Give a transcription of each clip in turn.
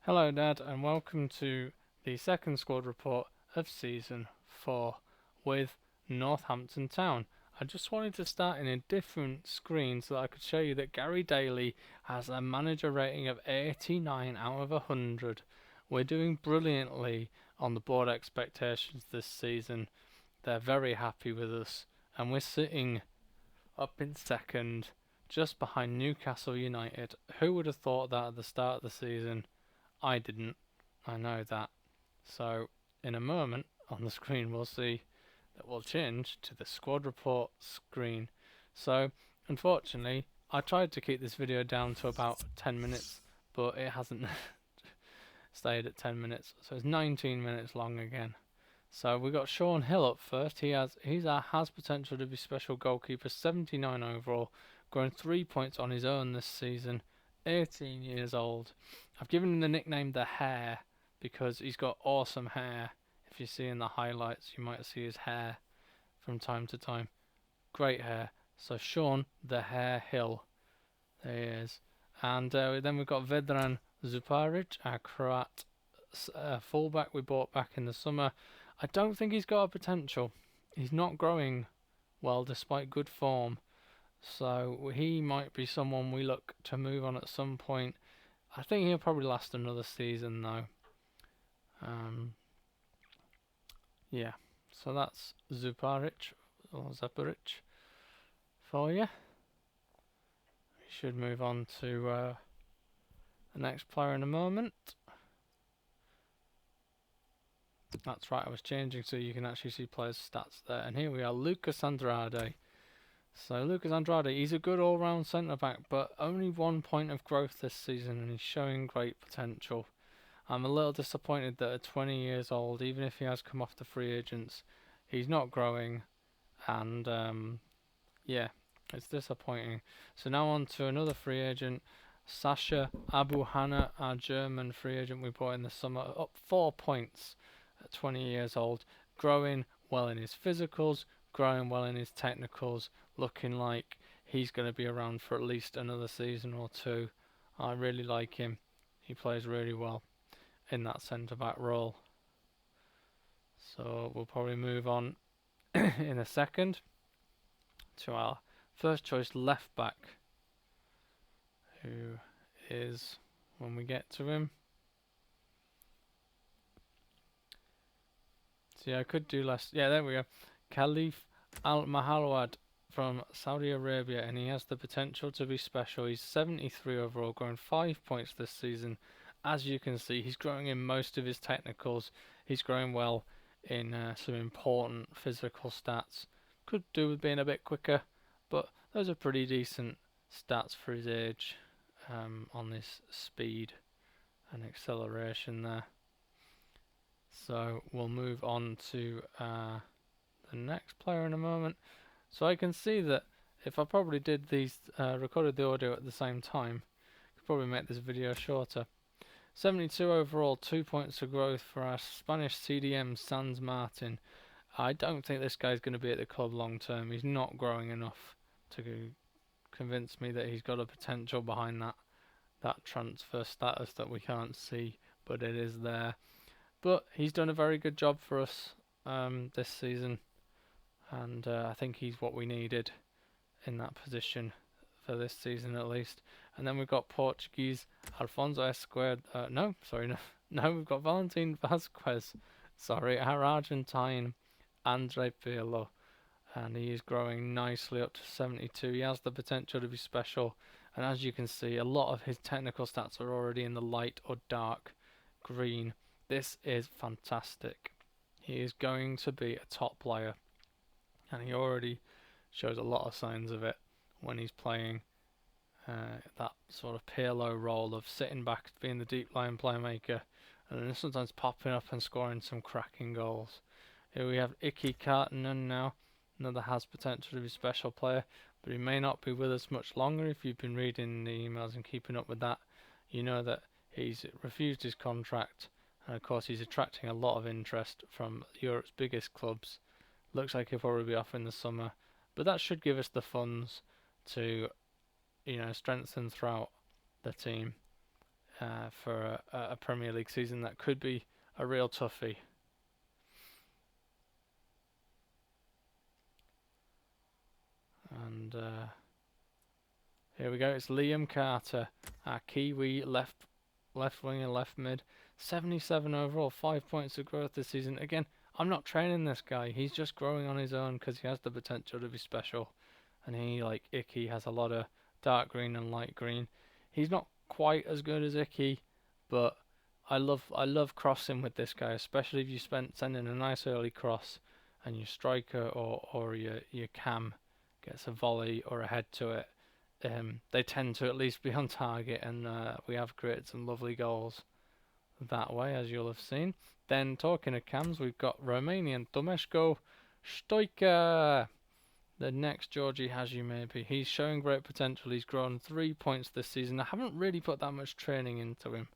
Hello, Dad, and welcome to the second squad report of Season 4 with Northampton Town. I just wanted to start in a different screen so that I could show you that Gary Daly has a manager rating of 89 out of 100. We're doing brilliantly on the board expectations this season. They're very happy with us, and we're sitting up in second, just behind Newcastle United. Who would have thought that at the start of the season? I didn't. I know that. So, in a moment on the screen, we'll see that we'll change to the squad report screen. So, unfortunately, I tried to keep this video down to about 10 minutes, but it hasn't stayed at 10 minutes. So, it's 19 minutes long again. So, we got Sean Hill up first. Has potential to be special goalkeeper, 79 overall, growing 3 points on his own this season. 18 years old. I've given him the nickname The Hair because he's got awesome hair. If you see in the highlights, you might see his hair from time to time. Great hair. So Sean The Hair Hill. There he is. And then we've got Vedran Zuparic, our Croat fullback we bought back in the summer. I don't think he's got a potential. He's not growing well despite good form. So he might be someone we look to move on at some point. I think he'll probably last another season though. Yeah, so that's Zuparic or Zuparic for you. We should move on to the next player in a moment. That's right, I was changing so you can actually see players' stats there. And here we are, Lucas Andrade. So Lucas Andrade, he's a good all-round centre-back, but only 1 point of growth this season, and he's showing great potential. I'm a little disappointed that at 20 years old, even if he has come off the free agents, he's not growing, and yeah, it's disappointing. So now on to another free agent, Sasha Abuhana, our German free agent we bought in the summer, up 4 points at 20 years old, growing well in his physicals, growing well in his technicals, looking like he's going to be around for at least another season or two. I really like him. He plays really well in that centre back role. So we'll probably move on in a second to our first choice left back, who is, when we get to him. See, I could do less. Yeah, there we go. Khalif Al Mahalwad from Saudi Arabia, and he has the potential to be special. He's 73 overall, growing 5 points this season. As you can see, he's growing in most of his technicals. He's growing well in some important physical stats. Could do with being a bit quicker, but those are pretty decent stats for his age on this speed and acceleration there. So we'll move on to the next player in a moment. So I can see that if I probably did these, recorded the audio at the same time, I could probably make this video shorter. 72 overall, 2 points of growth for our Spanish CDM Sans Martin. I don't think this guy's going to be at the club long term. He's not growing enough to convince me that he's got a potential behind that transfer status that we can't see, but it is there. But he's done a very good job for us this season, and I think he's what we needed in that position for this season at least. And then we've got Portuguese Alfonso Esquer. No, we've got Valentin Vasquez. Sorry, our Argentine Andre Pirlo, and he is growing nicely up to 72. He has the potential to be special, and as you can see, a lot of his technical stats are already in the light or dark green. This is fantastic. He is going to be a top player, and he already shows a lot of signs of it when he's playing that sort of Pirlo role of sitting back, being the deep line playmaker, and then sometimes popping up and scoring some cracking goals. Here we have Iki Kartinen now, another has potential to be a special player, but he may not be with us much longer. If you've been reading the emails and keeping up with that, you know that he's refused his contract, and of course he's attracting a lot of interest from Europe's biggest clubs. Looks like he'll probably be off in the summer, but that should give us the funds to strengthen throughout the team for a Premier League season that could be a real toughie. And here we go. It's Liam Carter, our Kiwi left winger, left mid. 77 overall, 5 points of growth this season. Again, I'm not training this guy. He's just growing on his own because he has the potential to be special. And he, like Icky, has a lot of dark green and light green. He's not quite as good as Icky, but I love crossing with this guy, especially if you send in a nice early cross and your striker or your cam gets a volley or a head to it. They tend to at least be on target, and we have created some lovely goals that way, as you'll have seen. Then, talking of cams, we've got Romanian Tomeshko Stoica, the next Georgie Hagi maybe. He's showing great potential. He's grown 3 points this season. I haven't really put that much training into him,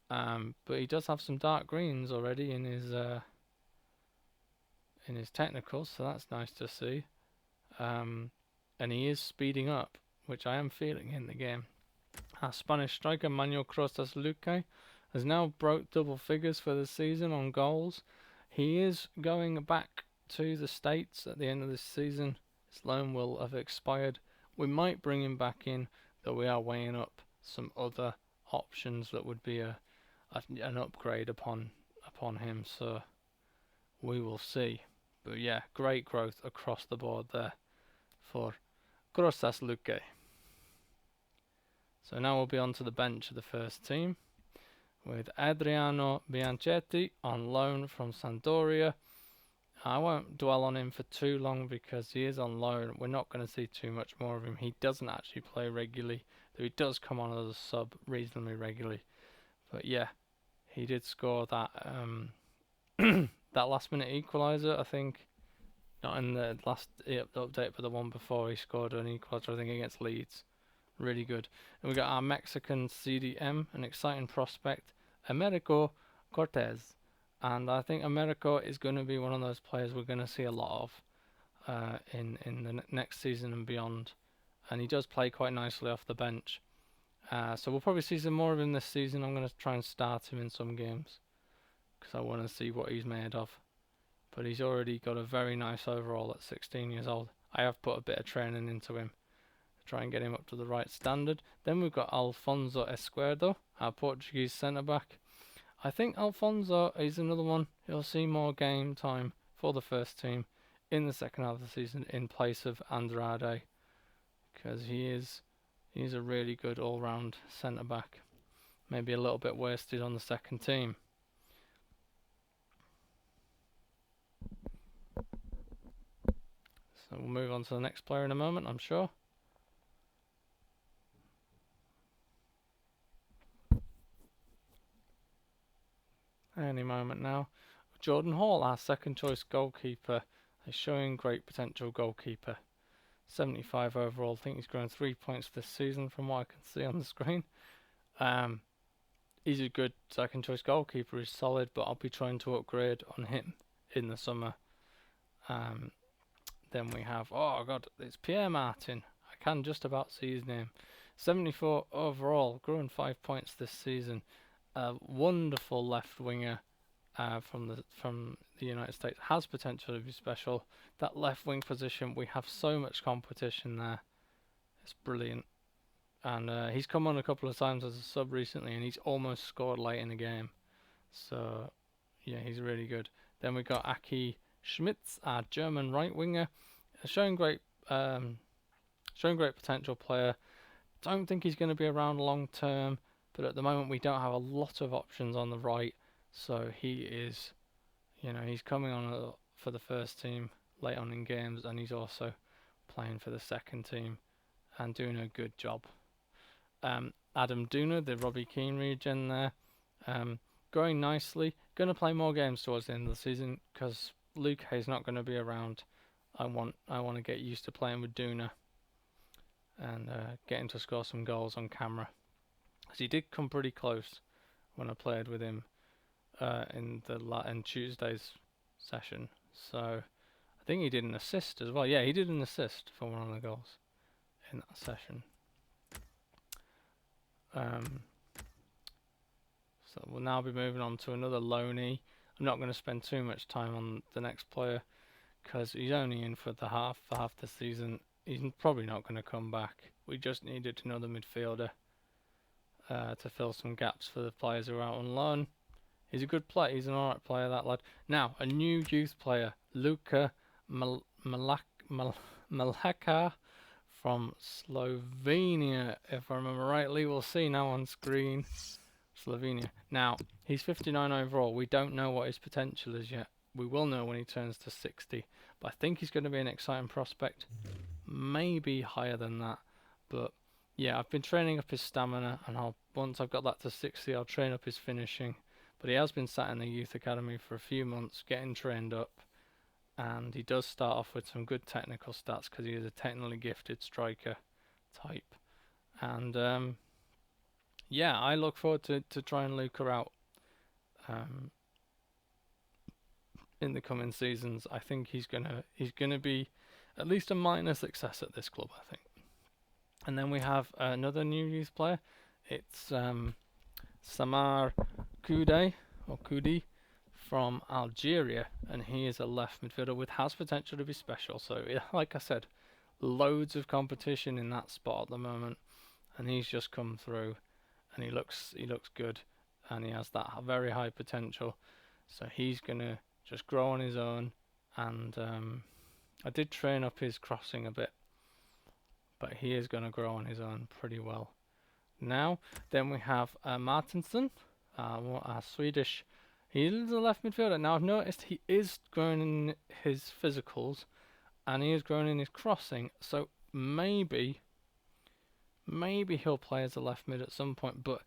but he does have some dark greens already in his technicals, so that's nice to see. And he is speeding up, which I am feeling in the game. Our Spanish striker Manuel Crostas Luque has now broke double figures for the season on goals. He is going back to the States at the end of this season. His loan will have expired. We might bring him back in, though we are weighing up some other options that would be an upgrade upon him, so we will see. But yeah, great growth across the board there for Crostas Luque. So now we'll be on to the bench of the first team with Adriano Bianchetti on loan from Sampdoria. I won't dwell on him for too long because he is on loan. We're not going to see too much more of him. He doesn't actually play regularly, though he does come on as a sub reasonably regularly. But yeah, he did score that that last minute equaliser, I think. Not in the last update, but the one before, he scored an equaliser, I think, against Leeds. Really good. And we got our Mexican CDM, an exciting prospect, Americo Cortez. And I think Americo is going to be one of those players we're going to see a lot of in the next season and beyond. And he does play quite nicely off the bench. So we'll probably see some more of him this season. I'm going to try and start him in some games because I want to see what he's made of. But he's already got a very nice overall at 16 years old. I have put a bit of training into him to try and get him up to the right standard. Then we've got Alfonso Esquerdo, our Portuguese centre-back. I think Alfonso is another one. He'll see more game time for the first team in the second half of the season in place of Andrade, because he's a really good all-round centre-back. Maybe a little bit wasted on the second team. So we'll move on to the next player in a moment, I'm sure. Any moment now. Jordan Hall, our second choice goalkeeper, is showing great potential goalkeeper. 75 overall. I think he's grown 3 points this season from what I can see on the screen. He's a good second choice goalkeeper. He's solid, but I'll be trying to upgrade on him in the summer. Then we have, oh god, it's Pierre Martin. I can just about see his name. 74 overall, growing 5 points this season. A wonderful left winger from the United States. Has potential to be special. That left wing position, we have so much competition there. It's brilliant. And he's come on a couple of times as a sub recently, and he's almost scored late in the game. So yeah, he's really good. Then we got Aki Schmitz, our German right winger, showing great potential player. Don't think he's going to be around long term, but at the moment we don't have a lot of options on the right. So he is, he's coming on for the first team late on in games, and he's also playing for the second team and doing a good job. Adam Duna, the Robbie Keane regen there, growing nicely. Going to play more games towards the end of the season because Luke is not going to be around. I want to get used to playing with Duna and getting to score some goals on camera. As he did come pretty close when I played with him in Tuesday's session. So I think he did an assist as well. Yeah, he did an assist for one of the goals in that session. So we'll now be moving on to another loanee. I'm not going to spend too much time on the next player because he's only in for half the season. He's probably not going to come back. We just needed another midfielder to fill some gaps for the players who are out on loan. He's a good player. He's an alright player, that lad. Now, a new youth player, Luka Malaka from Slovenia, if I remember rightly. We'll see now on screen. Slovenia. Now, he's 59 overall. We don't know what his potential is yet. We will know when he turns to 60. But I think he's going to be an exciting prospect. Maybe higher than that. But yeah, I've been training up his stamina, and once I've got that to 60, I'll train up his finishing. But he has been sat in the youth academy for a few months, getting trained up. And he does start off with some good technical stats because he is a technically gifted striker type. And yeah, I look forward to trying Luka out in the coming seasons. I think he's gonna be at least a minor success at this club, I think. And then we have another new youth player. It's Samar Koudi from Algeria, and he is a left midfielder with has potential to be special. So yeah, like I said, loads of competition in that spot at the moment, and he's just come through, and he looks good, and he has that very high potential. So he's gonna just grow on his own, and I did train up his crossing a bit, but he is gonna grow on his own pretty well. Now, then we have Martinsson, Swedish. He is a left midfielder. Now I've noticed he is growing in his physicals, and he is growing in his crossing. So maybe he'll play as a left mid at some point. But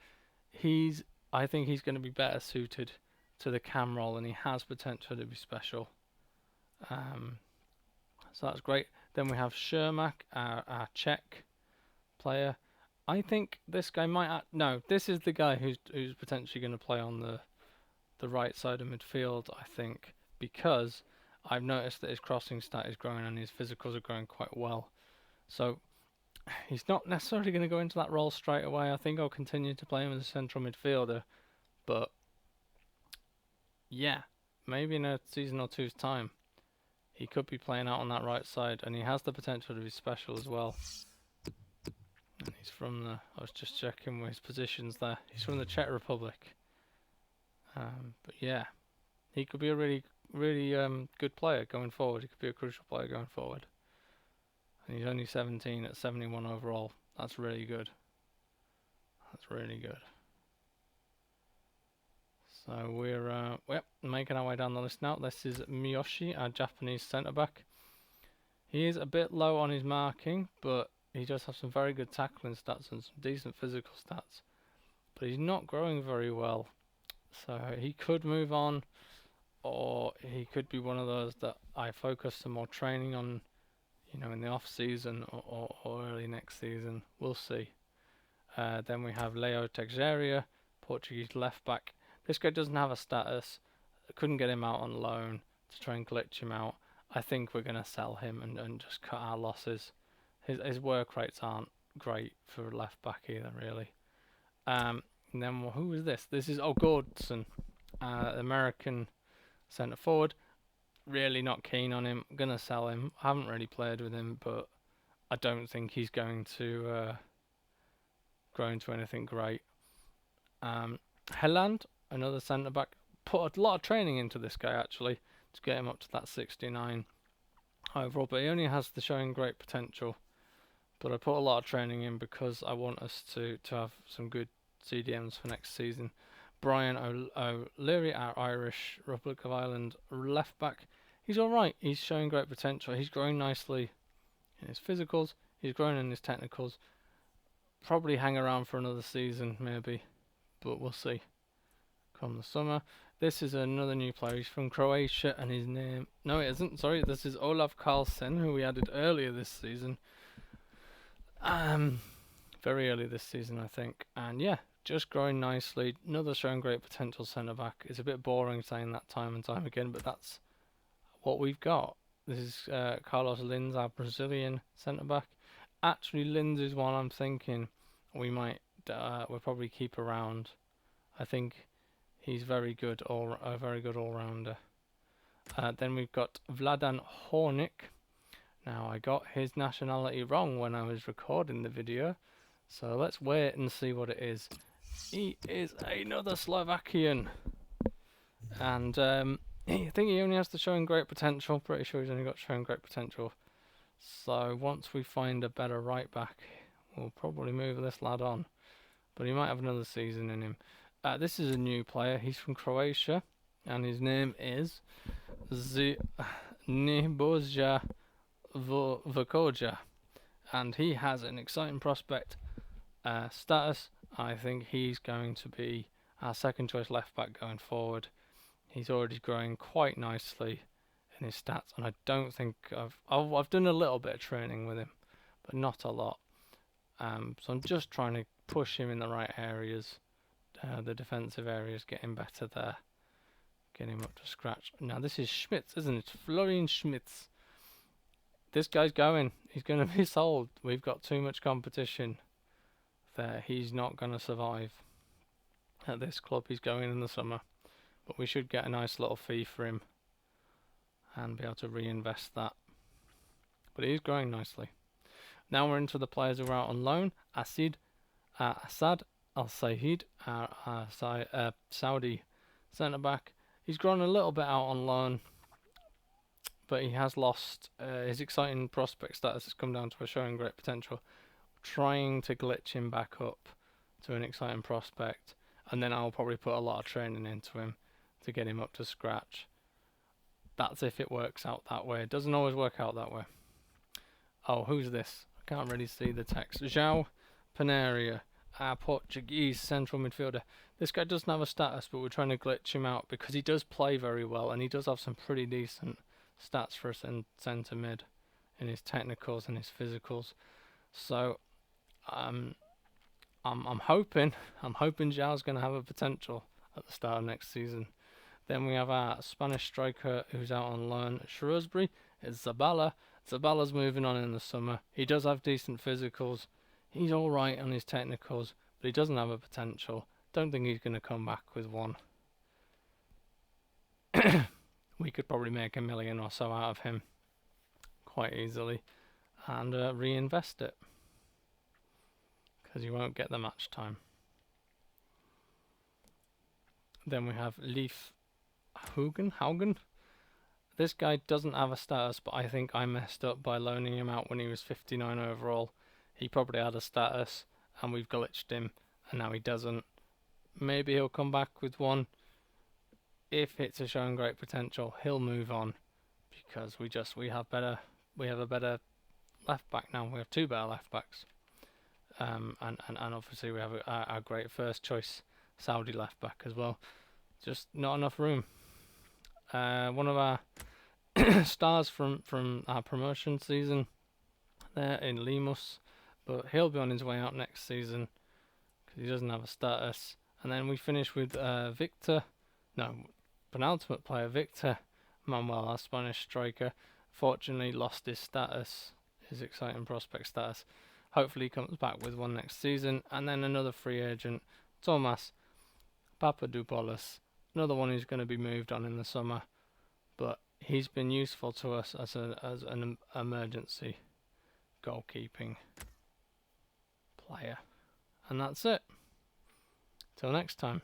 I think he's going to be better suited to the cam role, and he has potential to be special. So that's great. Then we have Shermak, our Czech player. I think this guy might. No, this is the guy who's potentially going to play on the right side of midfield, I think, because I've noticed that his crossing stat is growing and his physicals are growing quite well. So he's not necessarily going to go into that role straight away. I think I'll continue to play him as a central midfielder, but yeah, maybe in a season or two's time, he could be playing out on that right side, and he has the potential to be special as well. And he's from I was just checking his positions there. He's from the Czech Republic. But yeah, he could be a really good player going forward. He could be a crucial player going forward. And he's only 17 at 71 overall. That's really good. That's really good. So we're making our way down the list now. This is Miyoshi, our Japanese centre-back. He is a bit low on his marking, but he does have some very good tackling stats and some decent physical stats. But he's not growing very well. So he could move on, or he could be one of those that I focus some more training on, in the off season or early next season. We'll see. Then we have Leo Teixeira, Portuguese left back. This guy doesn't have a status. I couldn't get him out on loan to try and glitch him out. I think we're going to sell him and just cut our losses. His work rates aren't great for left back either, really. And then who is this? This is Gordson, American centre forward. Really not keen on him. Gonna sell him. I haven't really played with him, but I don't think he's going to grow into anything great. Helland, another centre back. Put a lot of training into this guy actually to get him up to that 69 overall, but he only has the showing great potential. But I put a lot of training in because I want us to have some good CDMs for next season. Brian O'Leary, our Irish Republic of Ireland left back. He's alright. He's showing great potential. He's growing nicely in his physicals. He's growing in his technicals. Probably hang around for another season, maybe. But we'll see. Come the summer. This is another new player. He's from Croatia, and his name... No, it isn't. Sorry. This is Olaf Karlsson, who we added earlier this season. Very early this season, I think. And yeah, just growing nicely. Another showing great potential centre-back. It's a bit boring saying that time and time again, but that's what we've got. This is Carlos Lins, our Brazilian centre-back. Actually, Lins is one I'm thinking we'll probably keep around. I think He's very good, a very good all-rounder. Then we've got Vladan Hornik. Now I got his nationality wrong when I was recording the video, so let's wait and see what it is. He is another Slovakian, and I think he only has to showing great potential. Pretty sure he's only got showing great potential. So once we find a better right back, we'll probably move this lad on. But he might have another season in him. This is a new player. He's from Croatia, and his name is Nebojša Vukoja, and he has an exciting prospect status. I think he's going to be our second choice left back going forward. He's already growing quite nicely in his stats, and I don't think I've done a little bit of training with him, but not a lot. So I'm just trying to push him in the right areas, the defensive areas, getting better there, get him up to scratch. Now this is Schmitz, isn't it? Florian Schmitz. This guy's going. He's going to be sold. We've got too much competition there. He's not going to survive at this club. He's going in the summer, but we should get a nice little fee for him and be able to reinvest that. But he's growing nicely. Now we're into the players who are out on loan. Asad Al-Said, Saudi centre back. He's grown a little bit out on loan, but he has lost his exciting prospect status. Has come down to a showing great potential. Trying to glitch him back up to an exciting prospect, and then I'll probably put a lot of training into him to get him up to scratch. That's if it works out that way. It doesn't always work out that way. Oh, who's this? I can't really see the text. João Pereira, our Portuguese central midfielder. This guy doesn't have a status, but we're trying to glitch him out because he does play very well, and he does have some pretty decent stats for a centre mid in his technicals and his physicals. So I'm hoping João's going to have a potential at the start of next season. Then we have our Spanish striker who's out on loan at Shrewsbury. It's Zabala. Zabala's moving on in the summer. He does have decent physicals. He's alright on his technicals, but he doesn't have a potential. Don't think he's going to come back with one. We could probably make $1 million or so out of him quite easily and reinvest it, because you won't get the match time. Then we have Leif Haugen. This guy doesn't have a status, but I think I messed up by loaning him out when he was 59 overall. He probably had a status and we've glitched him, and now he doesn't. Maybe he'll come back with one. If it's showing great potential, he'll move on, because we have a better left back now. We have two better left backs. And obviously we have our great first choice Saudi left back as well. Just not enough room. One of our stars from our promotion season there in Limus, but he'll be on his way out next season because he doesn't have a status. And then we finish with penultimate player Victor Manuel, our Spanish striker. Fortunately lost his status, his exciting prospect status. Hopefully he comes back with one next season. And then another free agent, Tomas Papadopoulos, another one who's going to be moved on in the summer, but he's been useful to us as an emergency goalkeeping player. And that's it. Till next time.